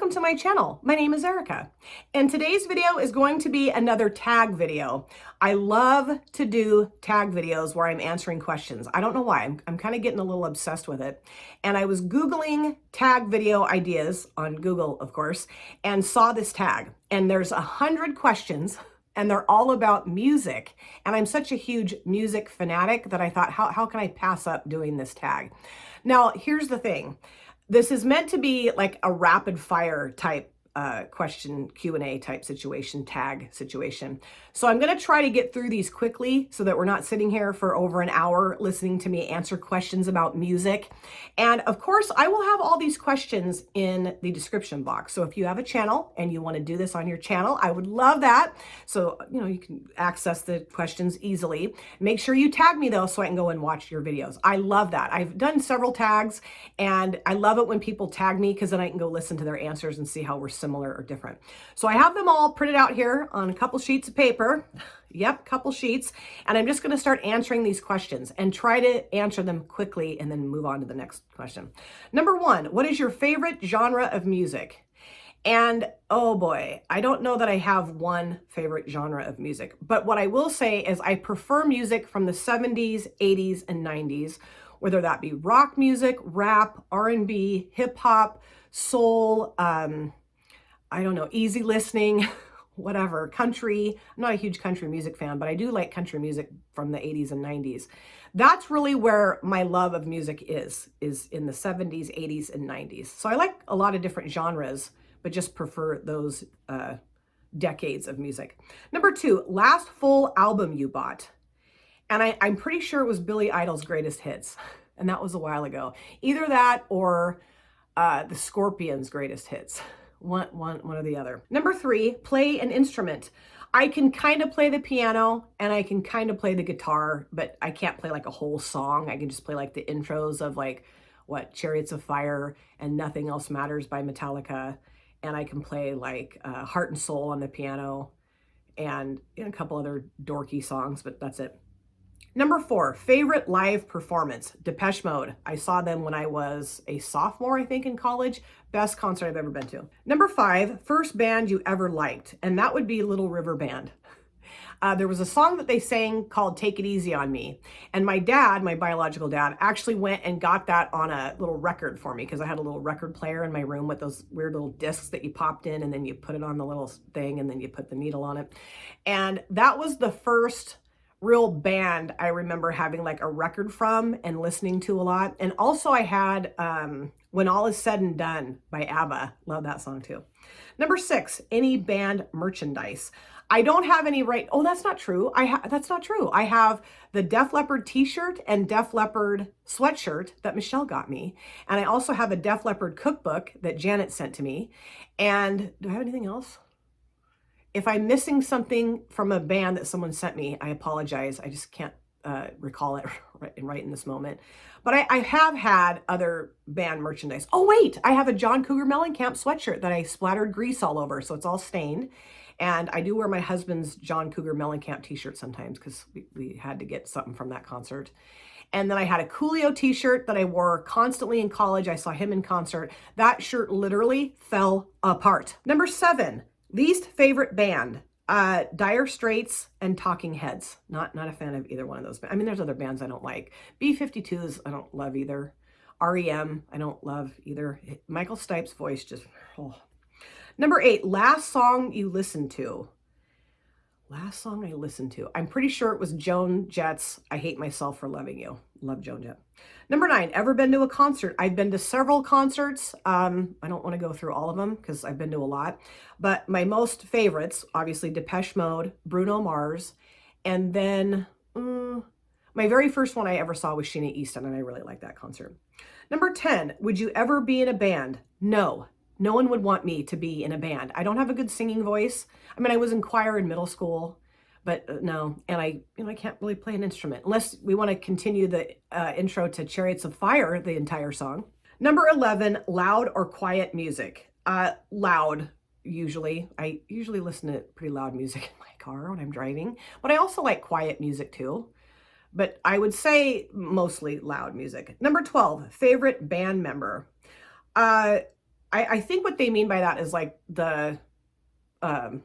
welcome to my channel. My name is Erica, and today's video is going to be another tag video. I love to do tag videos where I'm answering questions. I don't know why, I'm kind of getting a little obsessed with it. And I was Googling tag video ideas on Google, of course, and saw this tag. And there's 100 questions, and they're all about music. And I'm such a huge music fanatic that I thought, how can I pass up doing this tag? Now, here's the thing. This is meant to be like a rapid fire type question Q&A type situation, tag situation. So I'm going to try to get through these quickly so that we're not sitting here for over an hour listening to me answer questions about music. And of course, I will have all these questions in the description box. So if you have a channel and you want to do this on your channel, I would love that. So, you can access the questions easily. Make sure you tag me though, so I can go and watch your videos. I love that. I've done several tags and I love it when people tag me because then I can go listen to their answers and see how we're similar or different. So I have them all printed out here on a couple sheets of paper. Yep, couple sheets. And I'm just going to start answering these questions and try to answer them quickly and then move on to the next question. Number one, what is your favorite genre of music? And oh boy, I don't know that I have one favorite genre of music, but what I will say is I prefer music from the 70s, 80s, and 90s, whether that be rock music, rap, R&B, hip hop, soul, I don't know, easy listening, whatever, country. I'm not a huge country music fan, but I do like country music from the 80s and 90s. That's really where my love of music is in the 70s, 80s, and 90s. So I like a lot of different genres, but just prefer those decades of music. Number two, last full album you bought. And I'm pretty sure it was Billy Idol's Greatest Hits. And that was a while ago. Either that or the Scorpions' Greatest Hits. One or the other. Number three, play an instrument. I can kind of play the piano and I can kind of play the guitar, but I can't play like a whole song. I can just play like the intros of like Chariots of Fire and Nothing Else Matters by Metallica. And I can play like Heart and Soul on the piano and a couple other dorky songs, but that's it. Number four, favorite live performance, Depeche Mode. I saw them when I was a sophomore, I think, in college. Best concert I've ever been to. Number five, first band you ever liked, and that would be Little River Band. There was a song that they sang called Take It Easy on Me. And my dad, my biological dad, actually went and got that on a little record for me because I had a little record player in my room with those weird little discs that you popped in and then you put it on the little thing and then you put the needle on it. And that was the first real band I remember having like a record from and listening to a lot. And also I had When All Is Said and Done by ABBA. Love that song too. Number six, any band merchandise. I don't have any right. Oh, that's not true. That's not true. I have the Def Leppard t-shirt and Def Leppard sweatshirt that Michelle got me. And I also have a Def Leppard cookbook that Janet sent to me. And do I have anything else? If I'm missing something from a band that someone sent me, I apologize. I just can't recall it right in this moment. But I have had other band merchandise. Oh, wait, I have a John Cougar Mellencamp sweatshirt that I splattered grease all over, so it's all stained. And I do wear my husband's John Cougar Mellencamp t-shirt sometimes because we had to get something from that concert. And then I had a Coolio t-shirt that I wore constantly in college. I saw him in concert. That shirt literally fell apart. Number seven, least favorite band, Dire Straits and Talking Heads. Not a fan of either one of those. I mean, there's other bands I don't like. B-52s, I don't love either. REM, I don't love either. Michael Stipe's voice just, oh. Number eight, last song you listened to. Last song I listened to. I'm pretty sure it was Joan Jett's I Hate Myself for Loving You. Love Joan Jett. Number nine, ever been to a concert? I've been to several concerts. I don't want to go through all of them because I've been to a lot. But my most favorites, obviously Depeche Mode, Bruno Mars, and then my very first one I ever saw was Sheena Easton, and I really liked that concert. Number 10, would you ever be in a band? No. No one would want me to be in a band. I don't have a good singing voice. I mean, I was in choir in middle school, but no. And I can't really play an instrument unless we want to continue the intro to Chariots of Fire, the entire song. Number 11, loud or quiet music. Loud, usually. I usually listen to pretty loud music in my car when I'm driving, but I also like quiet music too. But I would say mostly loud music. Number 12, favorite band member. I think what they mean by that is like the um,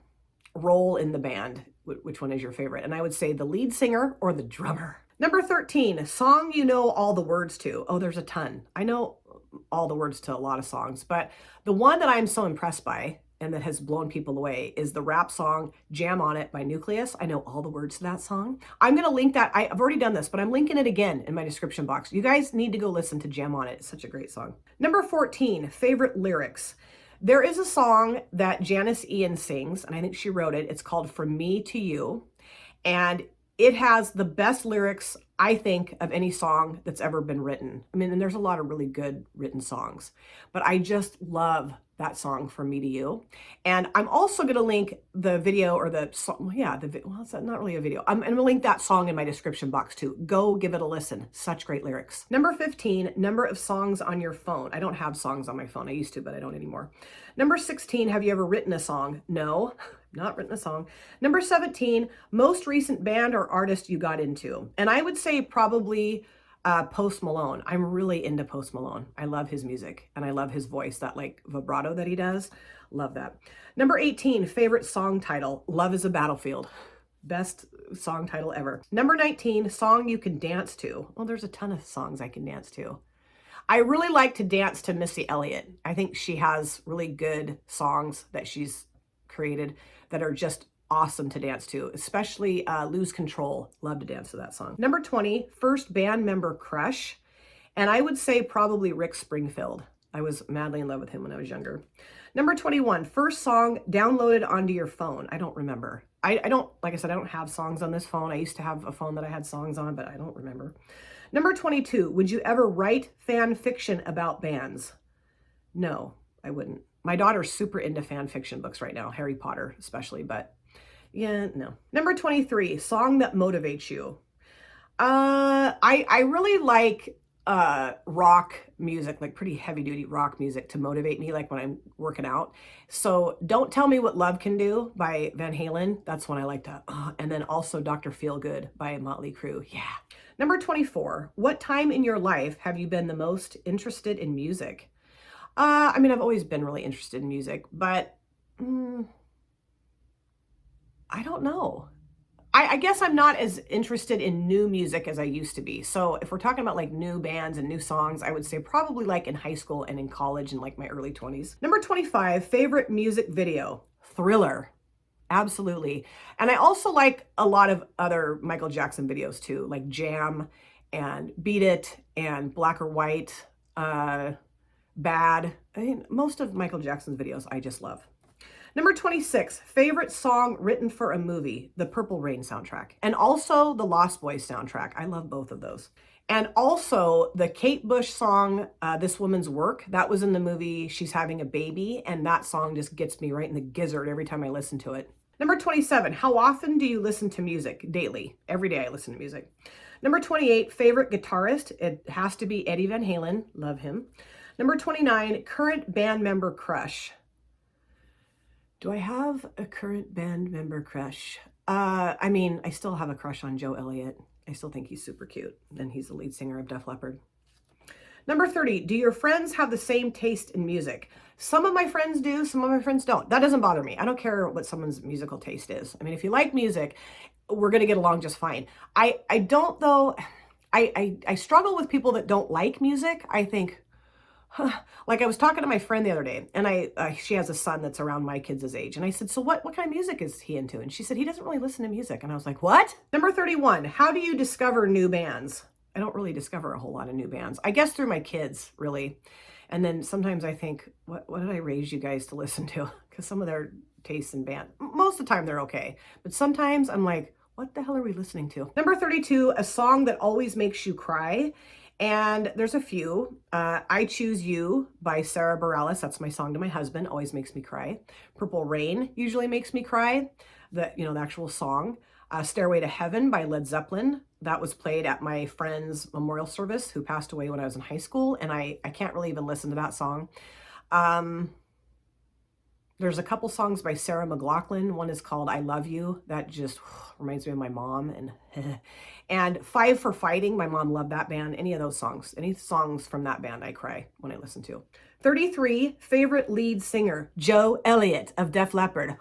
role in the band. Which one is your favorite? And I would say the lead singer or the drummer. Number 13, song you know all the words to. Oh, there's a ton. I know all the words to a lot of songs, but the one that I'm so impressed by and that has blown people away is the rap song Jam on It by Nucleus. I know all the words to that song. I'm going to link that. I've already done this, but I'm linking it again in my description box. You guys need to go listen to Jam on It. It's such a great song. Number 14, favorite lyrics. There is a song that Janice Ian sings, and I think she wrote it. It's called From Me to You. And it has the best lyrics, I think, of any song that's ever been written. I mean, and there's a lot of really good written songs, but I just love that song From Me to You. And I'm also going to link the video or the song. Yeah, well, it's not really a video. I'm going to link that song in my description box too. Go give it a listen. Such great lyrics. Number 15, number of songs on your phone. I don't have songs on my phone. I used to, but I don't anymore. Number 16, have you ever written a song? No, not written a song. Number 17, most recent band or artist you got into. And I would say probably Post Malone. I'm really into Post Malone. I love his music and I love his voice, that like vibrato that he does. Love that. Number 18, favorite song title, Love is a Battlefield. Best song title ever. Number 19, song you can dance to. Well, there's a ton of songs I can dance to. I really like to dance to Missy Elliott. I think she has really good songs that she's created that are just awesome to dance to, especially Lose Control. Love to dance to that song. Number 20, first band member crush. And I would say probably Rick Springfield. I was madly in love with him when I was younger. Number 21, first song downloaded onto your phone. I don't remember. I don't, like I said, I don't have songs on this phone. I used to have a phone that I had songs on, but I don't remember. Number 22, would you ever write fan fiction about bands? No, I wouldn't. My daughter's super into fan fiction books right now, Harry Potter especially, but yeah, no. Number 23, song that motivates you. I really like rock music, like pretty heavy duty rock music to motivate me, like when I'm working out. So Don't Tell Me What Love Can Do by Van Halen. That's one I like to, and then also Dr. Feelgood by Motley Crue. Yeah. Number 24, what time in your life have you been the most interested in music? I mean, I've always been really interested in music, but I don't know. I guess I'm not as interested in new music as I used to be. So if we're talking about like new bands and new songs, I would say probably like in high school and in college in like my early 20s. Number 25, favorite music video, Thriller. Absolutely. And I also like a lot of other Michael Jackson videos too, like Jam and Beat It and Black or White, Bad. I mean, most of Michael Jackson's videos I just love. Number 26, favorite song written for a movie, the Purple Rain soundtrack, and also the Lost Boys soundtrack. I love both of those. And also the Kate Bush song, This Woman's Work, that was in the movie She's Having a Baby, and that song just gets me right in the gizzard every time I listen to it. Number 27, how often do you listen to music? Daily. Every day I listen to music. Number 28, favorite guitarist, it has to be Eddie Van Halen, love him. Number 29, current band member crush. Do I have a current band member crush? I mean, I still have a crush on Joe Elliott. I still think he's super cute, and he's the lead singer of Def Leppard. Number 30, do your friends have the same taste in music? Some of my friends do, some of my friends don't. That doesn't bother me. I don't care what someone's musical taste is. I mean, if you like music, we're going to get along just fine. I don't, though. I struggle with people that don't like music. I think, like I was talking to my friend the other day, and she has a son that's around my kids' age. And I said, so what kind of music is he into? And she said, he doesn't really listen to music. And I was like, what? Number 31, how do you discover new bands? I don't really discover a whole lot of new bands. I guess through my kids, really. And then sometimes I think, what did I raise you guys to listen to? Because some of their tastes in band, most of the time they're okay. But sometimes I'm like, what the hell are we listening to? Number 32, a song that always makes you cry. And there's a few. I Choose You by Sarah Bareilles. That's my song to my husband. Always makes me cry. Purple Rain usually makes me cry. The actual song. Stairway to Heaven by Led Zeppelin. That was played at my friend's memorial service who passed away when I was in high school. And I can't really even listen to that song. There's a couple songs by Sarah McLachlan. One is called I Love You. That just reminds me of my mom. And Five for Fighting. My mom loved that band. Any of those songs, any songs from that band, I cry when I listen to. 33, favorite lead singer, Joe Elliott of Def Leppard.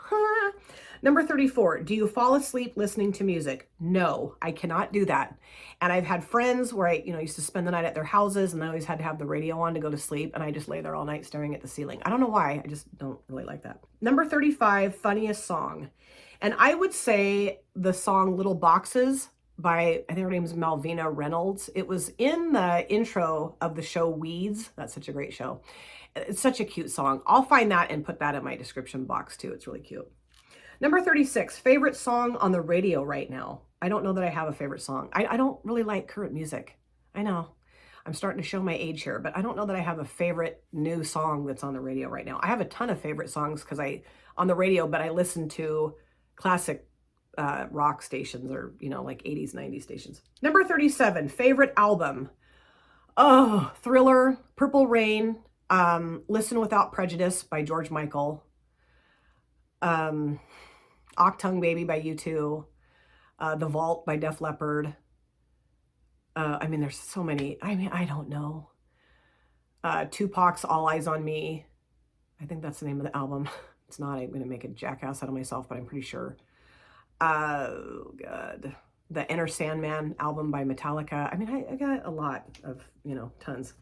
Number 34, do you fall asleep listening to music? No, I cannot do that. And I've had friends where I, used to spend the night at their houses and I always had to have the radio on to go to sleep and I just lay there all night staring at the ceiling. I don't know why, I just don't really like that. Number 35, funniest song. And I would say the song Little Boxes by, I think her name is Malvina Reynolds. It was in the intro of the show Weeds. That's such a great show. It's such a cute song. I'll find that and put that in my description box too. It's really cute. Number 36, favorite song on the radio right now. I don't know that I have a favorite song. I don't really like current music. I know. I'm starting to show my age here, but I don't know that I have a favorite new song that's on the radio right now. I have a ton of favorite songs on the radio, but I listen to classic rock stations or, like 80s, 90s stations. Number 37, favorite album. Oh, Thriller, Purple Rain, Listen Without Prejudice by George Michael. Achtung Baby by U2, The Vault by Def Leppard. There's so many. I don't know. Tupac's All Eyes on Me. I think that's the name of the album. It's not. I'm going to make a jackass out of myself, but I'm pretty sure. Oh, God. The Enter Sandman album by Metallica. I got a lot of, tons.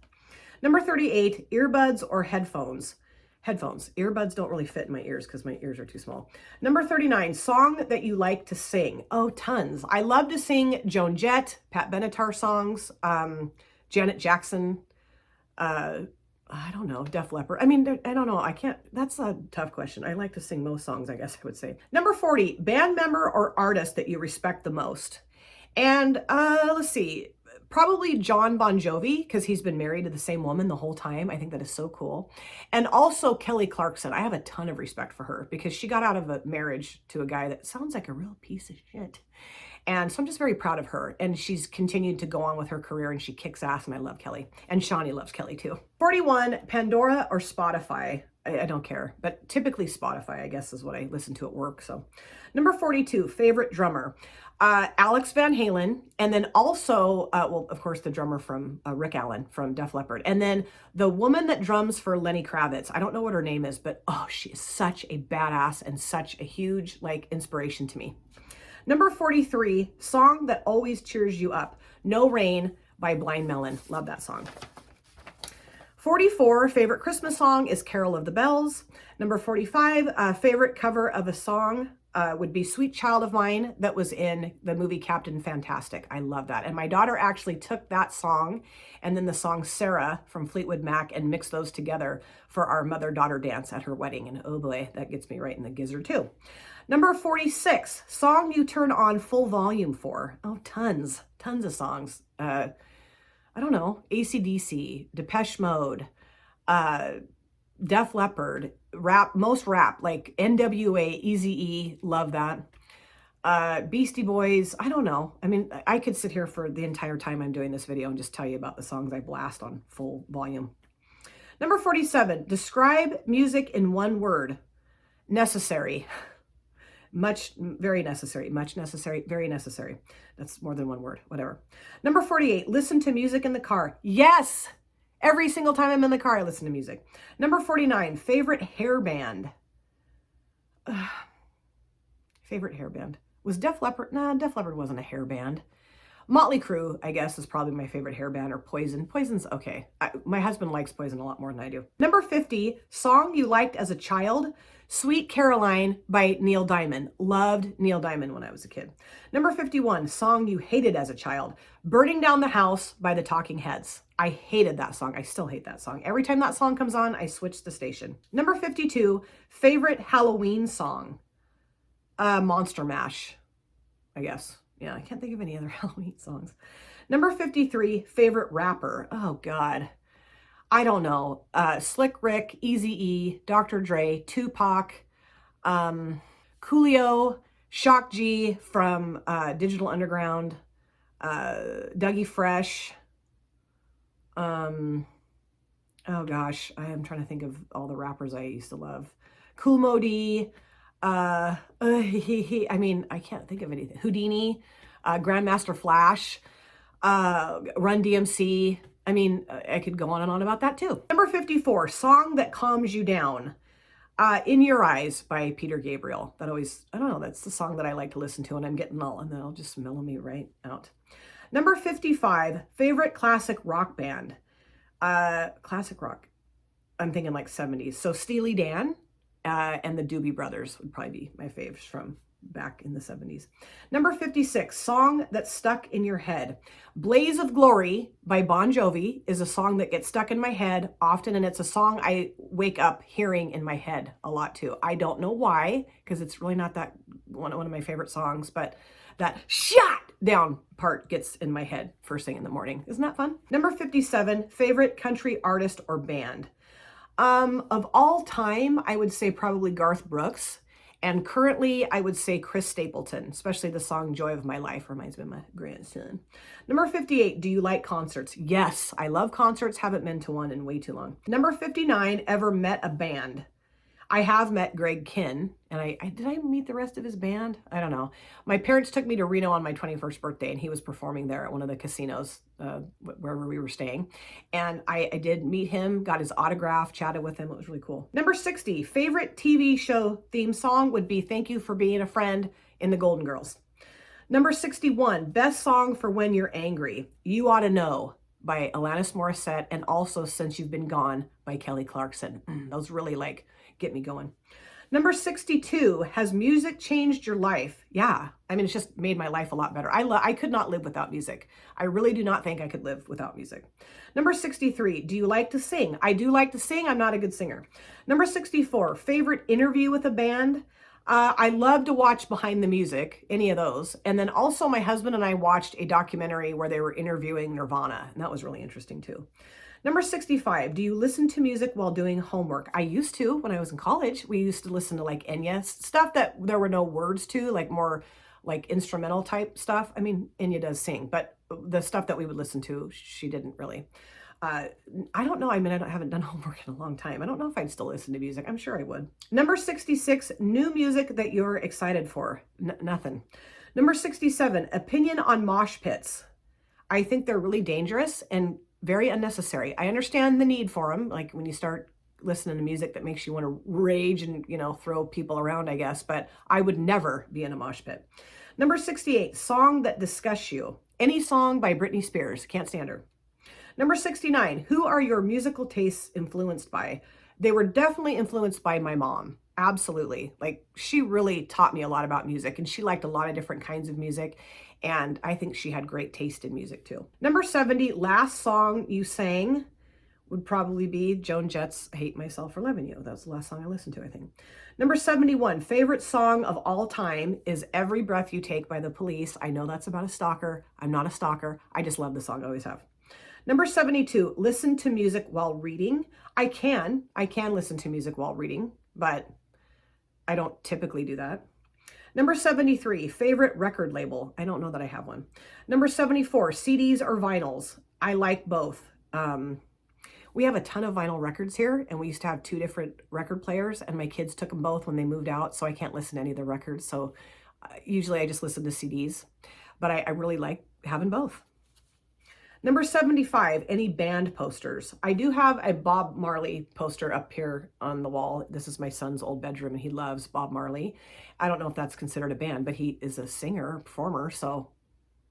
Number 38, earbuds or headphones. Headphones. Earbuds don't really fit in my ears because my ears are too small. Number 39, song that you like to sing. Oh, tons. I love to sing Joan Jett, Pat Benatar songs, Janet Jackson, I don't know, Def Leppard. I don't know. That's a tough question. I like to sing most songs, I guess I would say. Number 40, band member or artist that you respect the most. And let's see. Probably John Bon Jovi, because he's been married to the same woman the whole time. I think that is so cool. And also Kelly Clarkson. I have a ton of respect for her because she got out of a marriage to a guy that sounds like a real piece of shit. And so I'm just very proud of her. And she's continued to go on with her career and she kicks ass and I love Kelly. And Shawnee loves Kelly too. 41, Pandora or Spotify. I don't care, but typically Spotify, I guess, is what I listen to at work. So number 42, favorite drummer. Alex Van Halen, and then also, of course, the drummer from Rick Allen from Def Leppard, and then the woman that drums for Lenny Kravitz. I don't know what her name is, but she is such a badass and such a huge inspiration to me. Number 43, song that always cheers you up. No Rain by Blind Melon. Love that song. 44, favorite Christmas song is Carol of the Bells. Number 45, favorite cover of a song would be Sweet Child of Mine that was in the movie Captain Fantastic. I love that. And my daughter actually took that song and then the song Sarah from Fleetwood Mac and mixed those together for our mother-daughter dance at her wedding. And oh boy, that gets me right in the gizzard too. Number 46, song you turn on full volume for. Oh, tons of songs. I don't know, AC/DC, Depeche Mode, Def Leppard, rap, most rap, like NWA, Eazy-E, love that. Beastie Boys, I don't know. I could sit here for the entire time I'm doing this video and just tell you about the songs I blast on full volume. Number 47, describe music in one word. Necessary. Much, very necessary. Much necessary, very necessary. That's more than one word, whatever. Number 48, listen to music in the car. Yes! Every single time I'm in the car, I listen to music. Number 49, favorite hair band. Favorite hair band. Was Def Leppard? Nah, Def Leppard wasn't a hair band. Motley Crue, I guess, is probably my favorite hair band, or Poison. Poison's okay. My husband likes Poison a lot more than I do. Number 50, song you liked as a child. Sweet Caroline by Neil Diamond. Loved Neil Diamond when I was a kid. Number 51, song you hated as a child. Burning Down the House by the Talking Heads. I hated that song. I still hate that song. Every time that song comes on, I switch the station. Number 52, favorite Halloween song. Monster Mash, I guess. Yeah, I can't think of any other Halloween songs. Number 53, favorite rapper. Oh, God. I don't know. Slick Rick, Eazy-E, Dr. Dre, Tupac, Coolio, Shock G from Digital Underground, Dougie Fresh. Oh gosh, I am trying to think of all the rappers I used to love. Kool Moe Dee, I can't think of anything. Houdini, Grandmaster Flash, Run DMC, I mean, I could go on and on about that too. Number 54, song that calms you down. In Your Eyes by Peter Gabriel. That always, I don't know, that's the song that I like to listen to when I'm getting all, and then I'll just mellow me right out. Number 55, favorite classic rock band. Classic rock. I'm thinking like 70s. So Steely Dan and the Doobie Brothers would probably be my faves from back in the 70s. Number 56, song that stuck in your head. Blaze of Glory by Bon Jovi is a song that gets stuck in my head often, and it's a song I wake up hearing in my head a lot too. I don't know why, because it's really not that one of my favorite songs, but that shut down part gets in my head first thing in the morning. Isn't that fun? Number 57, favorite country artist or band. Of all time, I would say probably Garth Brooks. And currently, I would say Chris Stapleton, especially the song Joy of My Life reminds me of my grandson. Number 58, do you like concerts? Yes, I love concerts. Haven't been to one in way too long. Number 59, ever met a band? I have met Greg Kihn, and did I meet the rest of his band? I don't know. My parents took me to Reno on my 21st birthday, and he was performing there at one of the casinos wherever we were staying. And I did meet him, got his autograph, chatted with him. It was really cool. Number 60, favorite TV show theme song would be Thank You for Being a Friend in The Golden Girls. Number 61, best song for when you're angry. You Ought to Know by Alanis Morissette, and also Since You've Been Gone by Kelly Clarkson. Those really like get me going. Number 62, has music changed your life? Yeah, I mean, it's just made my life a lot better. I could not live without music. I really do not think I could live without music. Number 63, do you like to sing? I do like to sing. I'm not a good singer. Number 64, favorite interview with a band? I love to watch Behind the Music, any of those. And then also my husband and I watched a documentary where they were interviewing Nirvana, and that was really interesting too. Number 65, do you listen to music while doing homework? I used to when I was in college. We used to listen to like Enya, stuff that there were no words to, like more like instrumental type stuff. I mean, Enya does sing, but the stuff that we would listen to, she didn't really. I don't know. I mean, I haven't done homework in a long time. I don't know if I'd still listen to music. I'm sure I would. Number 66, new music that you're excited for. Nothing. Number 67, opinion on mosh pits. I think they're really dangerous and very unnecessary. I understand the need for them, like when you start listening to music that makes you want to rage and, you know, throw people around, I guess, but I would never be in a mosh pit. Number 68, song that disgusts you. Any song by Britney Spears. Can't stand her. Number 69, who are your musical tastes influenced by? They were definitely influenced by my mom. Absolutely. Like, she really taught me a lot about music, and she liked a lot of different kinds of music. And I think she had great taste in music too. Number 70, last song you sang would probably be Joan Jett's Hate Myself for Loving You. That's the last song I listened to, I think. Number 71, favorite song of all time is Every Breath You Take by The Police. I know that's about a stalker. I'm not a stalker. I just love the song, I always have. Number 72, listen to music while reading. I can listen to music while reading, but I don't typically do that. Number 73, favorite record label. I don't know that I have one. Number 74, CDs or vinyls. I like both. We have a ton of vinyl records here, and we used to have 2 different record players, and my kids took them both when they moved out, so I can't listen to any of the records. So usually I just listen to CDs, but I really like having both. Number 75, any band posters. I do have a Bob Marley poster up here on the wall. This is my son's old bedroom, and he loves Bob Marley. I don't know if that's considered a band, but he is a singer, performer, so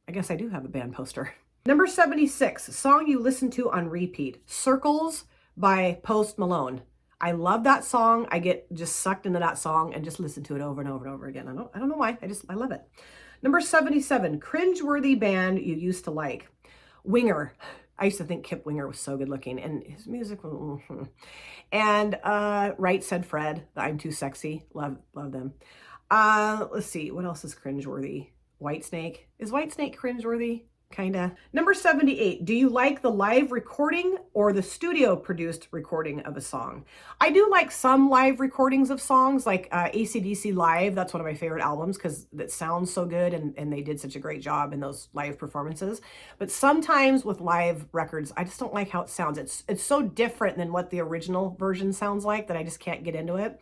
I guess I do have a band poster. Number 76, song you listen to on repeat. Circles by Post Malone. I love that song. I get just sucked into that song and just listen to it over and over and over again. I don't know why. I love it. Number 77, cringeworthy band you used to like. Winger. I used to think Kip Winger was so good looking, and his music. And Right Said Fred, I'm Too Sexy. Love them. Let's see, what else is cringeworthy? Whitesnake. Is Whitesnake cringeworthy? Kinda. Number 78, do you like the live recording or the studio produced recording of a song? I do like some live recordings of songs, like AC/DC Live. That's one of my favorite albums because it sounds so good, and they did such a great job in those live performances. But sometimes with live records, I just don't like how it sounds. It's so different than what the original version sounds like that I just can't get into it.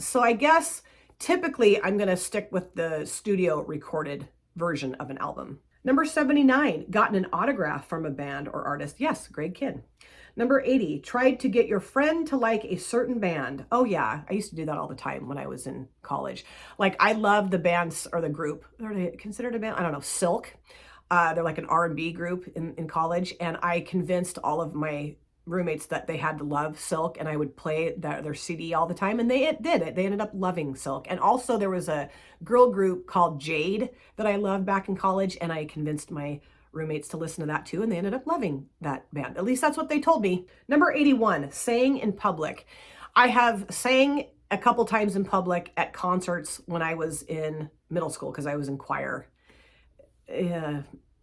So I guess typically I'm gonna stick with the studio recorded version of an album. Number 79, gotten an autograph from a band or artist. Yes, Greg Kinn. Number 80, tried to get your friend to like a certain band. Oh yeah, I used to do that all the time when I was in college. Like I loved the bands or the group. Are they considered a band? I don't know, Silk. They're like an R&B group in college. And I convinced all of my roommates that they had to love Silk, and I would play their CD all the time, and they did it. They ended up loving Silk. And also there was a girl group called Jade that I loved back in college, and I convinced my roommates to listen to that too, and they ended up loving that band. At least that's what they told me. Number 81, sang in public. I have sang a couple times in public at concerts when I was in middle school because I was in choir.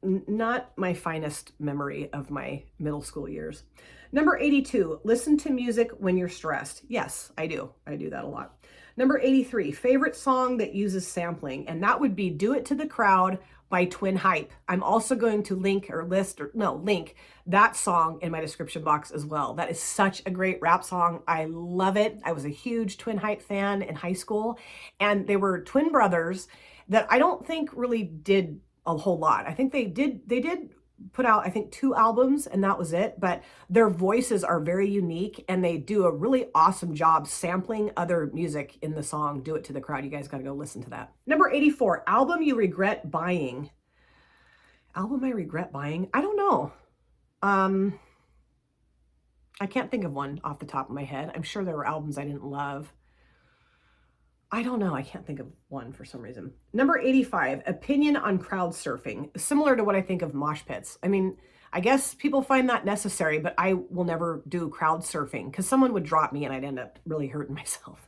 Not my finest memory of my middle school years. Number 82, listen to music when you're stressed. Yes, I do. I do that a lot. Number 83, favorite song that uses sampling, and that would be Do It to the Crowd by Twin Hype. I'm also going to link that song in my description box as well. That is such a great rap song. I love it. I was a huge Twin Hype fan in high school, and they were twin brothers that I don't think really did a whole lot. I think they did put out, I think, 2 albums, and that was it. But their voices are very unique, and they do a really awesome job sampling other music in the song Do It to the Crowd. You guys got to go listen to that. Number 84, album you regret buying. Album I regret buying? I don't know. I can't think of one off the top of my head. I'm sure there were albums I didn't love. I don't know. I can't think of one for some reason. Number 85, opinion on crowd surfing. Similar to what I think of mosh pits. I mean, I guess people find that necessary, but I will never do crowd surfing because someone would drop me and I'd end up really hurting myself.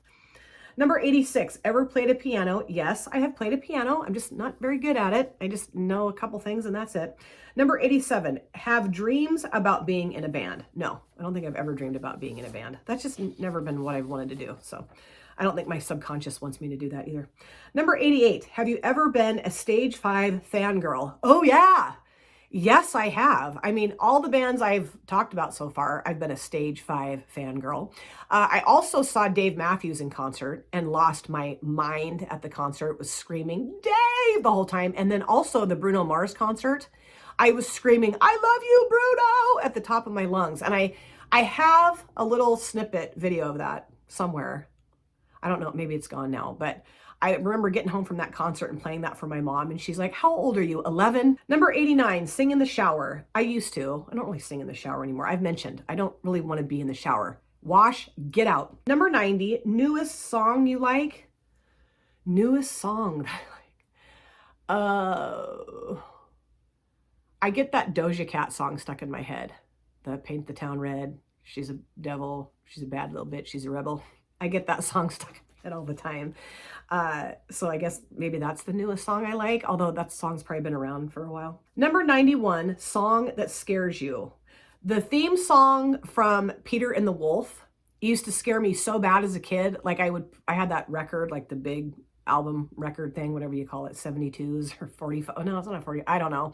Number 86, ever played a piano? Yes, I have played a piano. I'm just not very good at it. I just know a couple things and that's it. Number 87, have dreams about being in a band? No, I don't think I've ever dreamed about being in a band. That's just never been what I've wanted to do. So I don't think my subconscious wants me to do that either. Number 88, have you ever been a Stage 5 fangirl? Oh yeah. Yes, I have. I mean, all the bands I've talked about so far, I've been a Stage 5 fangirl. I also saw Dave Matthews in concert and lost my mind at the concert, was screaming, Dave, the whole time. And then also the Bruno Mars concert, I was screaming, I love you, Bruno, at the top of my lungs. And I have a little snippet video of that somewhere. I don't know, maybe it's gone now, but I remember getting home from that concert and playing that for my mom, and she's like, how old are you, 11? Number 89, sing in the shower. I used to. I don't really sing in the shower anymore. I've mentioned, I don't really want to be in the shower. Wash, get out. Number 90, newest song you like? Newest song that I like? I get that Doja Cat song stuck in my head. The Paint the Town Red, she's a devil, she's a bad little bitch, she's a rebel. I get that song stuck in my head all the time. So I guess maybe that's the newest song I like, although that song's probably been around for a while. Number 91, song that scares you. The theme song from Peter and the Wolf used to scare me so bad as a kid. Like I had that record, like the big album record thing, whatever you call it, 72s or 45. Oh no, it's not 40. I don't know.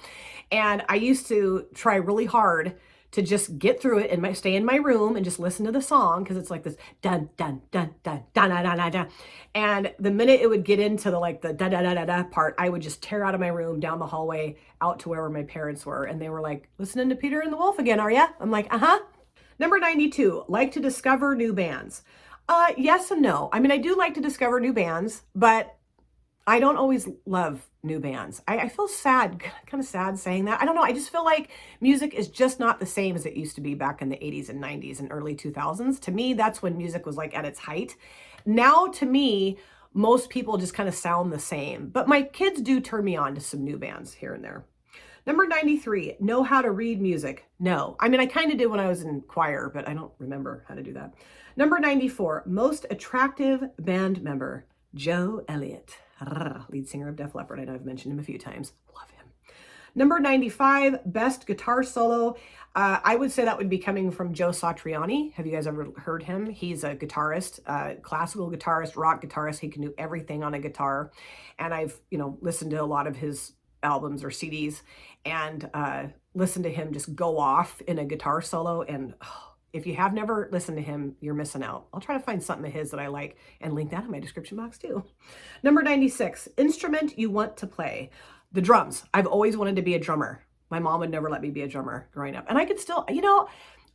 And I used to try really hard to just get through it and stay in my room and just listen to the song, because it's like this dun dun dun dun dun dun dun dun dun. And the minute it would get into the like the da da da da da part, I would just tear out of my room, down the hallway, out to wherever my parents were, and they were like, "Listening to Peter and the Wolf again, are ya?" I'm like, "Uh-huh." Number 92, like to discover new bands. Yes and no. I mean, I do like to discover new bands, but I don't always love new bands. I feel sad, kind of sad saying that. I don't know. I just feel like music is just not the same as it used to be back in the 80s and 90s and early 2000s. To me, that's when music was like at its height. Now, to me, most people just kind of sound the same. But my kids do turn me on to some new bands here and there. Number 93, know how to read music. No. I mean, I kind of did when I was in choir, but I don't remember how to do that. Number 94, most attractive band member. Joe Elliott, lead singer of Def Leppard. I know I've mentioned him a few times. Love him. Number 95, best guitar solo. I would say that would be coming from Joe Satriani. Have you guys ever heard him? He's a guitarist, classical guitarist, rock guitarist. He can do everything on a guitar. And I've, listened to a lot of his albums or CDs and listened to him just go off in a guitar solo. And if you have never listened to him, you're missing out. I'll try to find something of his that I like and link that in my description box too. Number 96, instrument you want to play. The drums. I've always wanted to be a drummer. My mom would never let me be a drummer growing up. And I could still, you know,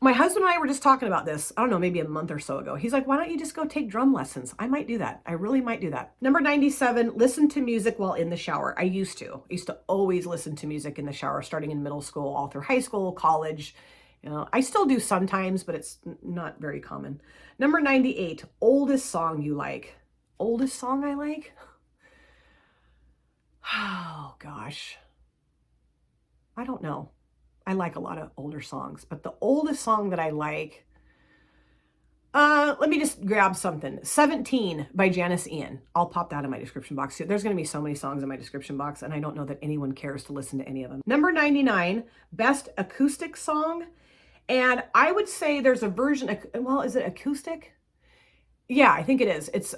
my husband and I were just talking about this, I don't know, maybe a month or so ago. He's like, why don't you just go take drum lessons? I might do that. I really might do that. Number 97, listen to music while in the shower. I used to always listen to music in the shower, starting in middle school, all through high school, college. You know, I still do sometimes, but it's not very common. Number 98, oldest song you like. Oldest song I like? Oh, gosh. I don't know. I like a lot of older songs, but the oldest song that I like, let me just grab something. 17 by Janis Ian. I'll pop that in my description box. There's going to be so many songs in my description box, and I don't know that anyone cares to listen to any of them. Number 99, best acoustic song. And I would say there's a version, well, is it acoustic? Yeah, I think it is. It's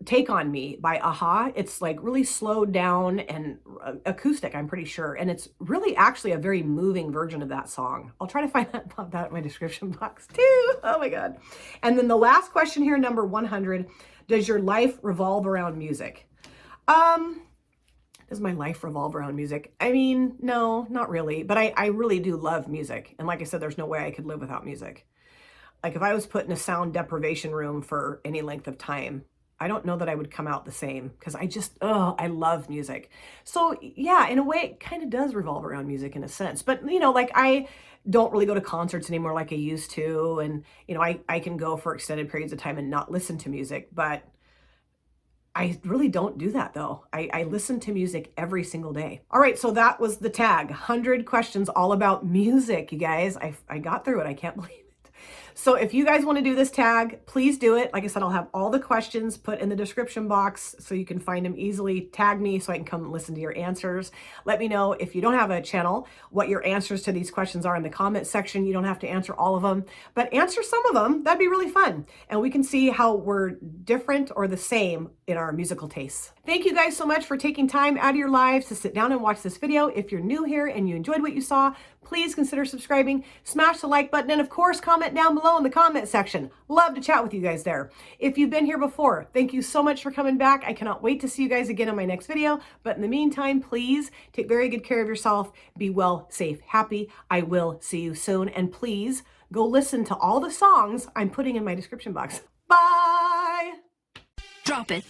Take On Me by a-ha. It's like really slowed down and acoustic, I'm pretty sure. And it's really actually a very moving version of that song. I'll try to find that, pop that in my description box too. Oh my God. And then the last question here, number 100, does your life revolve around music? Does my life revolve around music? I mean, no, not really, but I really do love music. And like I said, there's no way I could live without music. Like if I was put in a sound deprivation room for any length of time, I don't know that I would come out the same because I love music. So yeah, in a way it kind of does revolve around music in a sense, but you know, like I don't really go to concerts anymore like I used to. And you know, I can go for extended periods of time and not listen to music, but I really don't do that though. I listen to music every single day. All right, so that was the tag, 100 questions all about music, you guys. I got through it, I can't believe it. So if you guys want to do this tag, please do it. Like I said, I'll have all the questions put in the description box so you can find them easily. Tag me so I can come and listen to your answers. Let me know if you don't have a channel, what your answers to these questions are in the comment section. You don't have to answer all of them, but answer some of them. That'd be really fun. And we can see how we're different or the same in our musical tastes. Thank you guys so much for taking time out of your lives to sit down and watch this video. If you're new here and you enjoyed what you saw, please consider subscribing, smash the like button, and of course, comment down below in the comment section. Love to chat with you guys there. If you've been here before, thank you so much for coming back. I cannot wait to see you guys again in my next video. But in the meantime, please take very good care of yourself. Be well, safe, happy. I will see you soon. And please go listen to all the songs I'm putting in my description box. Bye! Drop it.